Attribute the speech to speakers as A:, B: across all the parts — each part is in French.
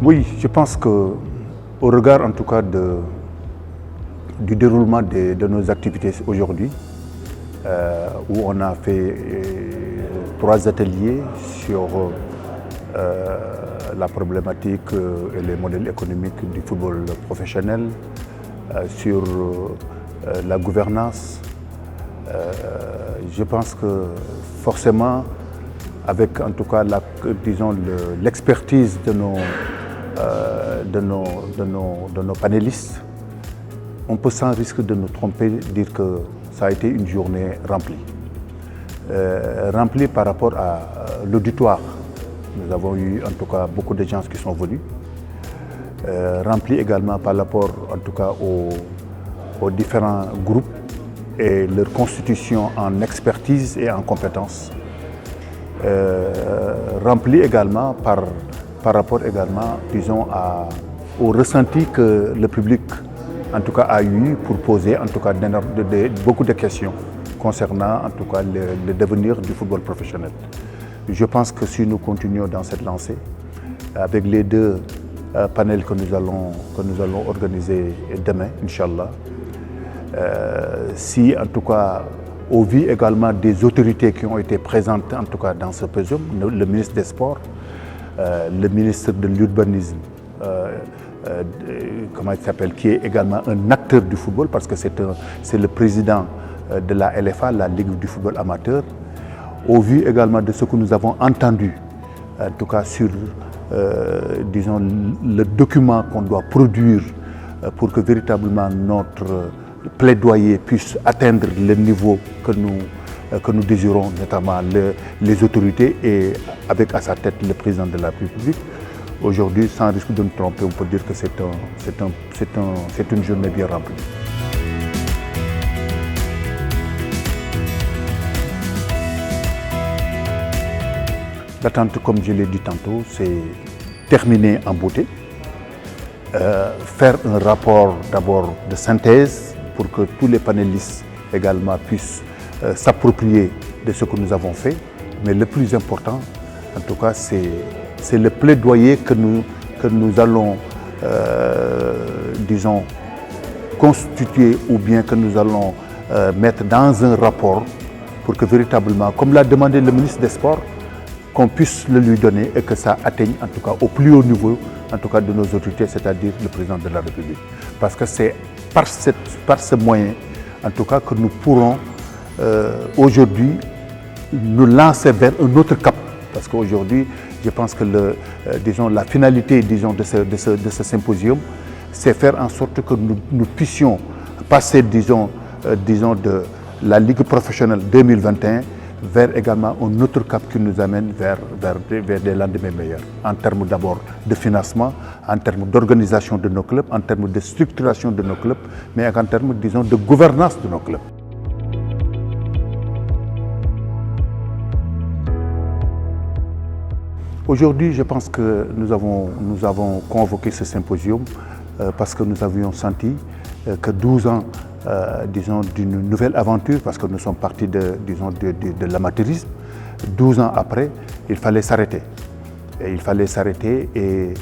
A: Oui, je pense qu'au regard en tout cas du déroulement de nos activités aujourd'hui, où on a fait 3 ateliers sur la problématique et les modèles économiques du football professionnel, sur la gouvernance. Je pense que forcément, avec en tout cas l'expertise de nos panélistes, on peut sans risque de nous tromper dire que ça a été une journée remplie. Remplie par rapport à l'auditoire. Nous avons eu en tout cas beaucoup de gens qui sont venus. Remplie également par rapport en tout cas aux différents groupes et leur constitution en expertise et en compétences. Rempli également par rapport également, disons, au ressenti que le public en tout cas a eu pour poser en tout cas beaucoup de questions concernant en tout cas le devenir du football professionnel. Je pense que si nous continuons dans cette lancée, avec les 2 panels que nous allons organiser demain, Inch'Allah, si en tout cas, au vu également des autorités qui ont été présentes en tout cas dans ce symposium, le ministre des Sports, le ministre de l'Urbanisme, comment il s'appelle, qui est également un acteur du football parce que c'est le président de la LFA, la Ligue du football amateur, au vu également de ce que nous avons entendu, en tout cas sur, disons, le document qu'on doit produire pour que véritablement notre plaidoyer puisse atteindre le niveau que nous désirons, notamment les autorités et avec à sa tête le président de la République. Aujourd'hui, sans risque de nous tromper, on peut dire que c'est une journée bien remplie. L'attente, comme je l'ai dit tantôt, c'est terminer en beauté, faire un rapport d'abord de synthèse pour que tous les panélistes également puissent s'approprier de ce que nous avons fait. Mais le plus important, en tout cas, c'est le plaidoyer que nous allons, disons, constituer ou bien que nous allons mettre dans un rapport pour que véritablement, comme l'a demandé le ministre des Sports, qu'on puisse le lui donner et que ça atteigne en tout cas au plus haut niveau en tout cas de nos autorités, c'est-à-dire le président de la République. Parce que c'est par ce moyen en tout cas que nous pourrons aujourd'hui nous lancer vers un autre cap. Parce qu'aujourd'hui, je pense que disons, la finalité disons, de ce symposium, c'est faire en sorte que nous puissions passer disons, de la Ligue professionnelle 2021 vers également un autre cap qui nous amène vers des lendemains meilleurs, en termes d'abord de financement, en termes d'organisation de nos clubs, en termes de structuration de nos clubs, mais en termes, disons, de gouvernance de nos clubs. Aujourd'hui, je pense que nous avons convoqué ce symposium parce que nous avions senti que 12 ans disons, d'une nouvelle aventure, parce que nous sommes partis de l'amateurisme. 12 ans après, il fallait s'arrêter. Et il fallait s'arrêter et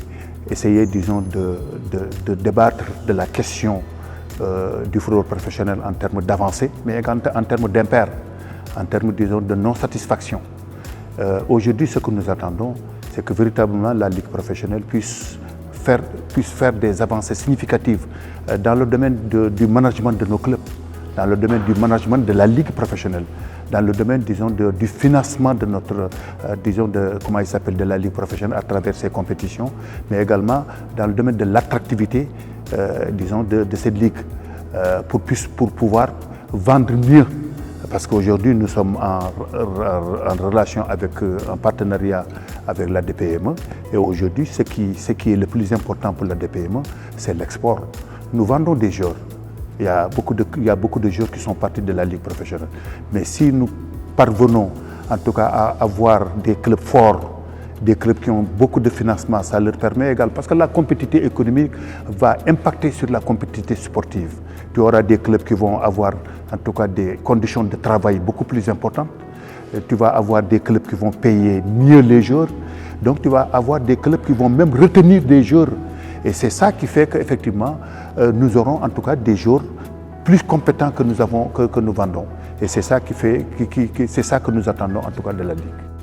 A: essayer, disons, de débattre de la question du football professionnel en termes d'avancée, mais également en termes d'impair, en termes, disons, de non-satisfaction. Aujourd'hui, ce que nous attendons, c'est que véritablement la Ligue professionnelle puisse faire des avancées significatives dans le domaine du management de nos clubs, dans le domaine du management de la Ligue professionnelle, dans le domaine, disons, du financement de notre, disons, comment il s'appelle, de la Ligue professionnelle à travers ces compétitions, mais également dans le domaine de l'attractivité, disons, de cette Ligue, pour pouvoir vendre mieux. Parce qu'aujourd'hui, nous sommes en relation avec, en partenariat avec la DPME. Et aujourd'hui, ce qui est le plus important pour la DPME, c'est l'export. Nous vendons des joueurs. Il y a beaucoup de joueurs qui sont partis de la Ligue professionnelle. Mais si nous parvenons, en tout cas, à avoir des clubs forts, des clubs qui ont beaucoup de financement, ça leur permet également. Parce que la compétitivité économique va impacter sur la compétitivité sportive. Tu auras des clubs qui vont avoir, en tout cas, des conditions de travail beaucoup plus importantes. Tu vas avoir des clubs qui vont payer mieux les joueurs. Donc tu vas avoir des clubs qui vont même retenir des joueurs. Et c'est ça qui fait qu'effectivement, nous aurons en tout cas des joueurs plus compétents que nous vendons. Et c'est ça c'est ça que nous attendons en tout cas de la Ligue.